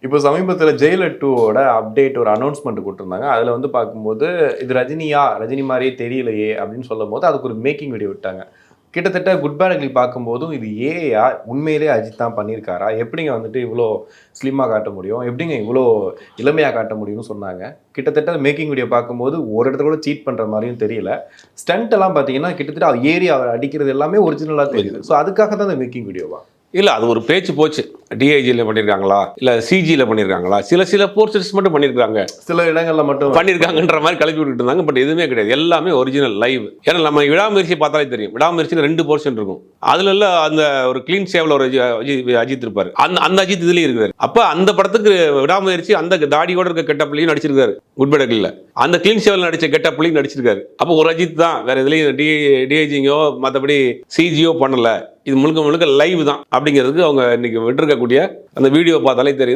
இப்போ சமீபத்துல Jailer 2வோட update ஒரு அனௌன்ஸ்மெண்ட் குடுத்திருந்தாங்க. அதுல வந்து பார்க்கும்போது, "இது ரஜினியா? ரஜினி மாரியே தெரியலையே!" அப்படின்னு சொல்லும்போது, அதுக்கு ஒரு மேக்கிங் வீடியோ விட்டாங்க. கிட்டத்தட்ட குட் பேட் அக்லி பார்க்கும்போதும், இது ஏஐயா? உண்மையிலேயே அஜித் தான் பண்ணியிருக்காரா? எப்படிங்க வந்துட்டு இவ்ளோ ஸ்லிம்மா காட்ட முடியும்? எப்படிங்க இவ்ளோ இளமையா காட்ட முடியும்னு சொன்னாங்க. கிட்டத்தட்ட மேக்கிங் வீடியோ பார்க்கும்போது, ஒரு இடத்துல கூட சீட் பண்ற மாரியும் தெரியல. ஸ்டண்ட் எல்லாம் பார்த்தீங்கன்னா, கிட்டத்தட்ட ஏறி அவர அடிக்கிறது எல்லாமே ஒரிஜினலா தெரியுது. ஸோ அதுக்காக தான் இந்த மேக்கிங் வீடியோவா? இல்ல அது ஒரு பேச்சு போச்சு. டிஐஜில பண்ணியிருக்காங்களா? இல்ல சிஜில பண்ணியிருக்காங்களா? சில போர்ஷன்ஸ் மட்டும் பண்ணியிருக்காங்க. சில இடங்கள்ல மட்டும் பண்ணியிருக்காங்கன்ற மாரி கிளப்பி விட்டுட்டு இருந்தாங்க. பட் எதுவுமே கிடையாது. எல்லாமே ஒரிஜினல் லைவ். ஏன்னா நம்ம விடாமுயற்சி பார்த்தாலே தெரியும். விடாமுயற்சியில 2 போர்ஷன் இருக்கும். அதுல அந்த ஒரு கிளீன் ஷேவ்ல ஒரு அஜித் இருப்பாரு. அந்த அஜித் இதுலயும் இருக்காரு. அப்ப அந்த படத்துக்கு விடாமுயற்சி அந்த தாடியோட இருக்க கெட்டப்லயும் நடிச்சிருக்காரு. குட் பேட் அக்லில. அந்த கிளீன் ஷேவ்ல நடிச்ச கெட்டப்லயும் நடிச்சிருக்காரு. அப்போ ஒரு அஜித் தான். வேற எதுலயும் டிஐஜிங்கோ மத்தபடி சிஜியோ பண்ணல. இது முழுக்க முழுக்க லைவ் தான் அப்படிங்கிறதுக்கு அவங்க இன்னைக்கு விட்டுருக்கக்கூடிய அந்த வீடியோ பார்த்தாலே தெரியுது.